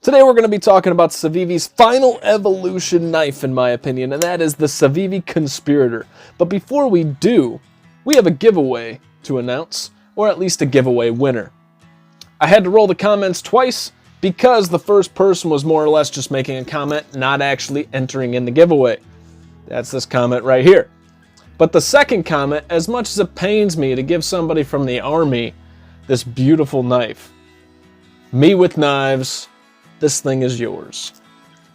Today we're going to be talking about Civivi's final evolution knife, in my opinion, and that is the Civivi Conspirator. But before we do, we have a giveaway to announce, or at least a giveaway winner. I had to roll the comments twice because the first person was more or less just making a comment, not actually entering in the giveaway. That's this comment right here. But the second comment, as much as it pains me to give somebody from the army this beautiful knife, me with knives, this thing is yours.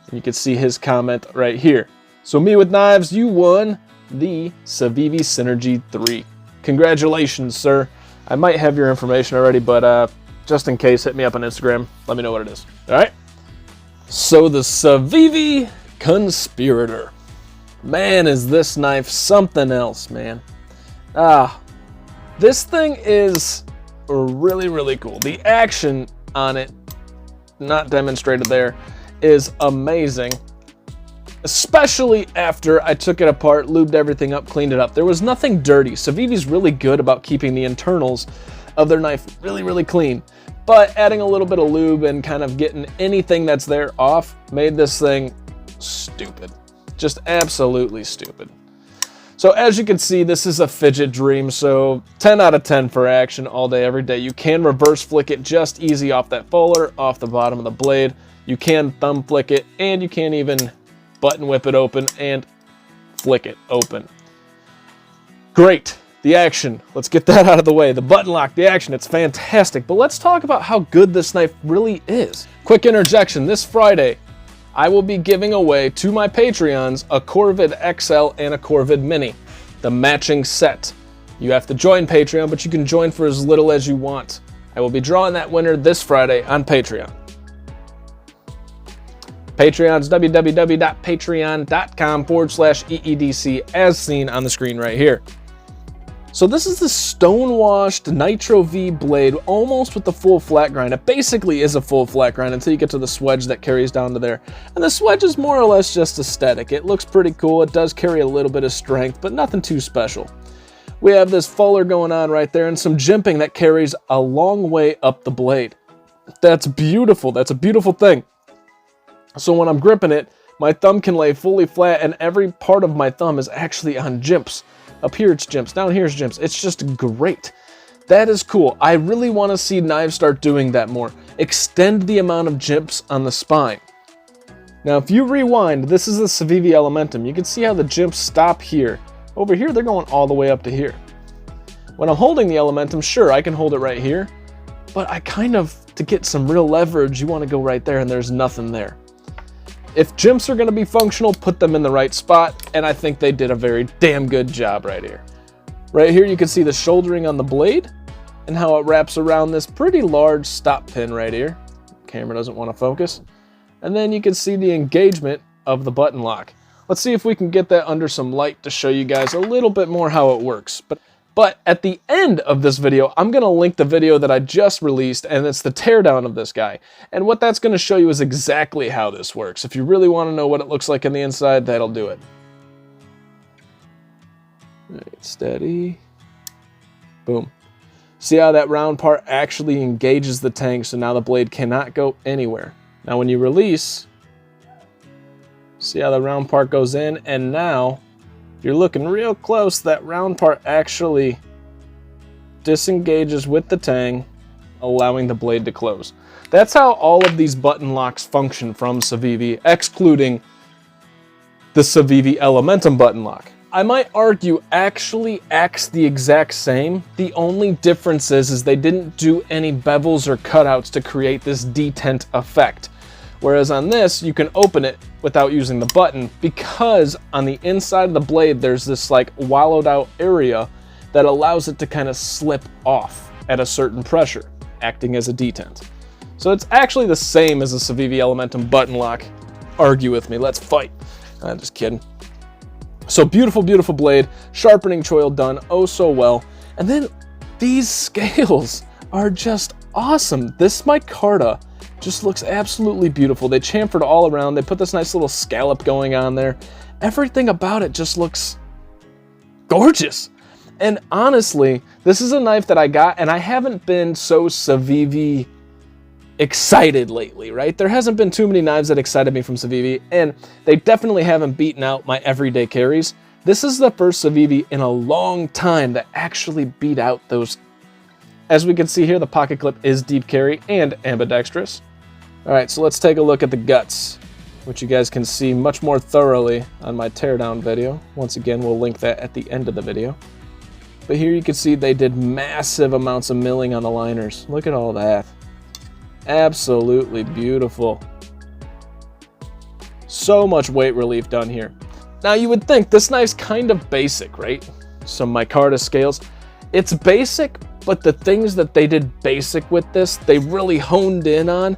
And you can see his comment right here. So me with knives, you won the Civivi Synergy 3. Congratulations, sir. I might have your information already, but just in case, hit me up on Instagram. Let me know what it is. All right? So the Civivi Conspirator. Man, is this knife something else, man. This thing is really, really cool. The action on it, not demonstrated there, is amazing. Especially after I took it apart, lubed everything up, cleaned it up. There was nothing dirty. Civivi's really good about keeping the internals of their knife really, really clean. But adding a little bit of lube and kind of getting anything that's there off made this thing stupid. Just absolutely stupid. So as you can see, this is a fidget dream, so 10 out of 10 for action all day, every day. You can reverse flick it just easy off that fuller, off the bottom of the blade. You can thumb flick it, and you can even button whip it open and flick it open. Great. The action. Let's get that out of the way. The button lock, the action, it's fantastic. But let's talk about how good this knife really is. Quick interjection. This Friday, I will be giving away to my Patreons a Corvid XL and a Corvid Mini, the matching set. You have to join Patreon, but you can join for as little as you want. I will be drawing that winner this Friday on Patreon. Patreon's www.patreon.com/EEDC, as seen on the screen right here. So this is the stone-washed Nitro V blade, almost with the full flat grind. It basically is a full flat grind until you get to the swedge that carries down to there. And the swedge is more or less just aesthetic. It looks pretty cool. It does carry a little bit of strength, but nothing too special. We have this fuller going on right there and some jimping that carries a long way up the blade. That's beautiful. That's a beautiful thing. So when I'm gripping it, my thumb can lay fully flat and every part of my thumb is actually on jimps. Up here it's jimps, down here it's jimps. It's just great. That is cool. I really want to see knives start doing that more. Extend the amount of jimps on the spine. Now if you rewind, this is the Civivi Elementum. You can see how the jimps stop here. Over here they're going all the way up to here. When I'm holding the Elementum, sure, I can hold it right here, but I kind of, to get some real leverage, you want to go right there and there's nothing there. If jimps are going to be functional, put them in the right spot, and I think they did a very damn good job right here. Right here you can see the shouldering on the blade and how it wraps around this pretty large stop pin right here. Camera doesn't want to focus. And then you can see the engagement of the button lock. Let's see if we can get that under some light to show you guys a little bit more how it works. But at the end of this video, I'm going to link the video that I just released, and it's the teardown of this guy. And what that's going to show you is exactly how this works. If you really want to know what it looks like on the inside, that'll do it. All right, steady. Boom. See how that round part actually engages the tang, so now the blade cannot go anywhere. Now when you release, see how the round part goes in, and now you're looking real close, that round part actually disengages with the tang, allowing the blade to close. That's how all of these button locks function from Civivi, excluding the Civivi Elementum button lock. I might argue actually acts the exact same. The only difference is they didn't do any bevels or cutouts to create this detent effect. Whereas on this, you can open it without using the button because on the inside of the blade, there's this like wallowed out area that allows it to kind of slip off at a certain pressure, acting as a detent. So it's actually the same as a Civivi Elementum button lock. Argue with me, let's fight. I'm just kidding. So beautiful, beautiful blade, sharpening choil done oh so well. And then these scales are just awesome. This micarta just looks absolutely beautiful. They chamfered all around. They put this nice little scallop going on there. Everything about it just looks gorgeous. And honestly, this is a knife that I got, and I haven't been so Civivi excited lately, right? There hasn't been too many knives that excited me from Civivi, and they definitely haven't beaten out my everyday carries. This is the first Civivi in a long time that actually beat out those. As we can see here, the pocket clip is deep carry and ambidextrous. All right, so let's take a look at the guts, which you guys can see much more thoroughly on my teardown video. Once again, we'll link that at the end of the video. But here you can see they did massive amounts of milling on the liners. Look at all that. Absolutely beautiful. So much weight relief done here. Now you would think this knife's kind of basic, right? Some micarta scales. It's basic, but the things that they did basic with this, they really honed in on.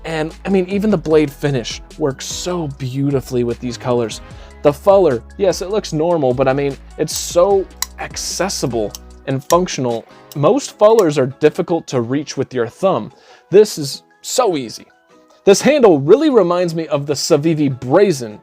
And I mean, even the blade finish works so beautifully with these colors. The fuller, yes, it looks normal, but I mean, it's so accessible and functional. Most fullers are difficult to reach with your thumb. This is so easy. This handle really reminds me of the Civivi Brazen.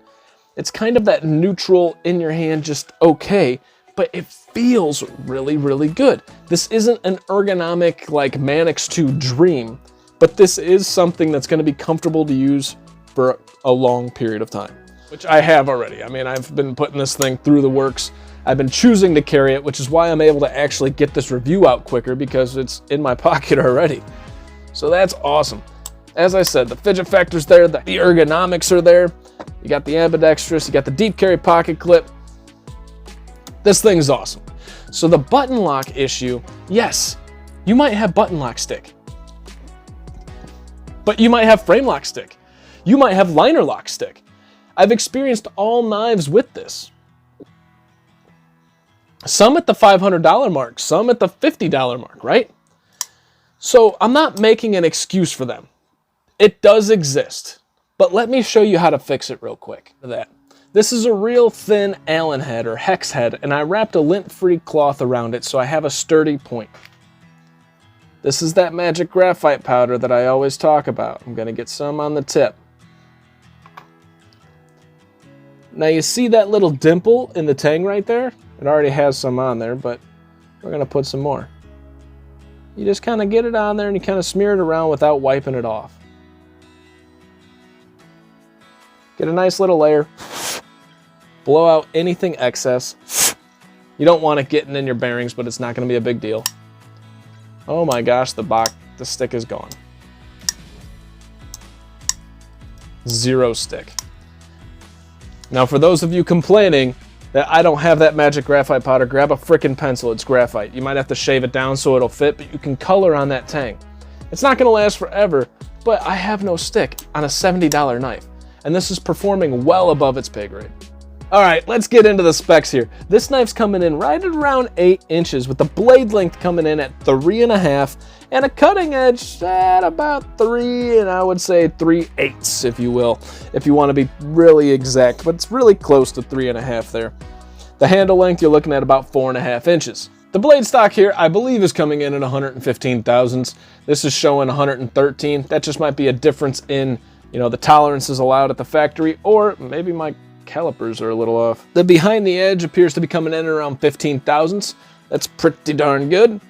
It's kind of that neutral in your hand, just okay, but it feels really, really good. This isn't an ergonomic like Manix 2 Dream, but this is something that's going to be comfortable to use for a long period of time, which I have already. I mean, I've been putting this thing through the works. I've been choosing to carry it, which is why I'm able to actually get this review out quicker because it's in my pocket already. So that's awesome. As I said, the fidget factor's there, the ergonomics are there. You got the ambidextrous, you got the deep carry pocket clip. This thing's awesome. So the button lock issue, yes, you might have button lock stick, but you might have frame lock stick. You might have liner lock stick. I've experienced all knives with this. Some at the $500 mark, some at the $50 mark, right? So I'm not making an excuse for them. It does exist, but let me show you how to fix it real quick. This is a real thin Allen head or hex head, and I wrapped a lint-free cloth around it so I have a sturdy point. This is that magic graphite powder that I always talk about. I'm gonna get some on the tip. Now you see that little dimple in the tang right there? It already has some on there, but we're gonna put some more. You just kind of get it on there and you kind of smear it around without wiping it off. Get a nice little layer. Blow out anything excess. You don't want it getting in your bearings, but it's not gonna be a big deal. Oh my gosh, the stick is gone. Zero stick. Now for those of you complaining that I don't have that magic graphite powder, grab a frickin' pencil, it's graphite. You might have to shave it down so it'll fit, but you can color on that tang. It's not gonna last forever, but I have no stick on a $70 knife, and this is performing well above its pay grade. All right, let's get into the specs here. This knife's coming in right at around 8 inches with the blade length coming in at 3.5 and a cutting edge at about 3, and I would say 3/8, if you will, if you want to be really exact, but it's really close to 3.5 there. The handle length, you're looking at about 4.5 inches. The blade stock here, I believe, is coming in at 115 thousandths. This is showing 113. That just might be a difference in, the tolerances allowed at the factory, or maybe my calipers are a little off. The behind the edge appears to be coming in around 15 thousandths. That's pretty darn good.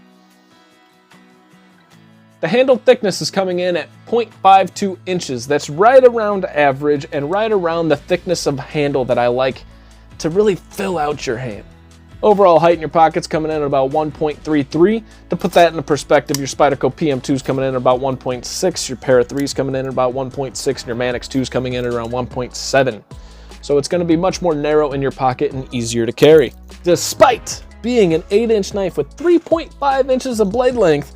The handle thickness is coming in at 0.52 inches. That's right around average and right around the thickness of handle that I like to really fill out your hand. Overall height in your pocket's coming in at about 1.33. To put that into perspective, your Spyderco PM2's coming in at about 1.6, your Para 3's coming in at about 1.6, and your Manix 2's coming in at around 1.7. So it's going to be much more narrow in your pocket and easier to carry. Despite being an 8-inch knife with 3.5 inches of blade length,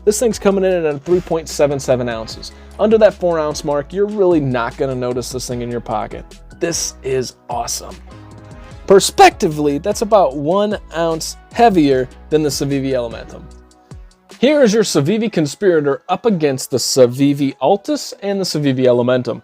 this thing's coming in at 3.77 ounces. Under that 4-ounce mark, you're really not going to notice this thing in your pocket. This is awesome. Prospectively, that's about 1 ounce heavier than the Civivi Elementum. Here is your Civivi Conspirator up against the Civivi Altus and the Civivi Elementum.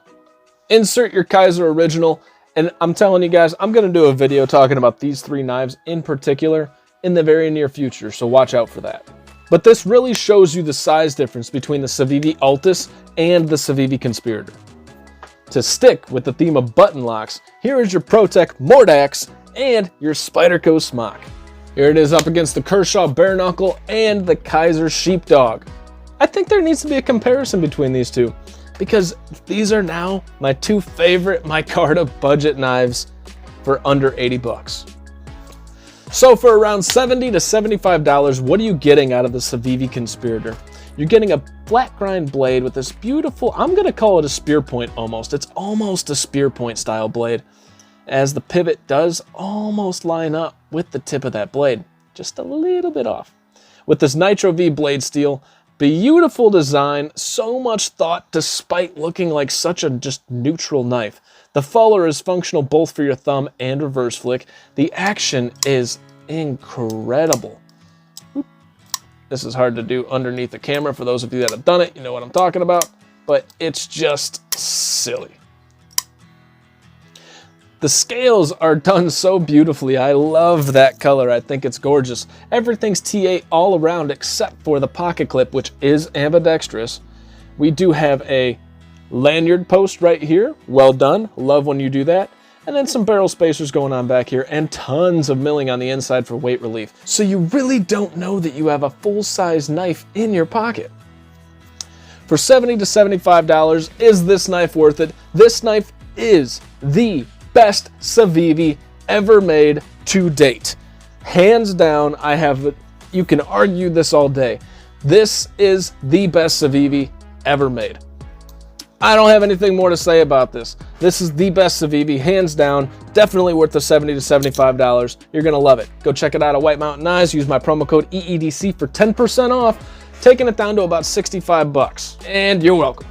Insert your Kizer original, and I'm telling you guys, I'm going to do a video talking about these 3 knives in particular in the very near future, so watch out for that. But this really shows you the size difference between the Civivi Altus and the Civivi Conspirator. To stick with the theme of button locks, here is your ProTech Mordax and your Spyderco Smock. Here it is up against the Kershaw Bare Knuckle and the Kizer Sheepdog. I think there needs to be a comparison between these two, because these are now my two favorite micarta budget knives for under 80 bucks. So for around $70 to $75, what are you getting out of the Civivi Conspirator? You're getting a flat grind blade with this beautiful, I'm gonna call it a spear point almost. It's almost a spear point style blade, as the pivot does almost line up with the tip of that blade, just a little bit off. With this Nitro V blade steel, beautiful design, so much thought despite looking like such a just neutral knife. The follower is functional both for your thumb and reverse flick. The action is incredible. This is hard to do underneath the camera. For those of you that have done it, you know what I'm talking about, but it's just silly. The scales are done so beautifully. I love that color. I think it's gorgeous. Everything's T8 all around except for the pocket clip, which is ambidextrous. We do have a lanyard post right here. Well done. Love when you do that. And then some barrel spacers going on back here and tons of milling on the inside for weight relief. So you really don't know that you have a full-size knife in your pocket. For $70 to $75, is this knife worth it? This knife is the best Civivi ever made to date. Hands down, you can argue this all day. This is the best Civivi ever made. I don't have anything more to say about this. This is the best Civivi, hands down. Definitely worth the $70 to $75. You're gonna love it. Go check it out at White Mountain Knives. Use my promo code EEDC for 10% off, taking it down to about 65 bucks. And you're welcome.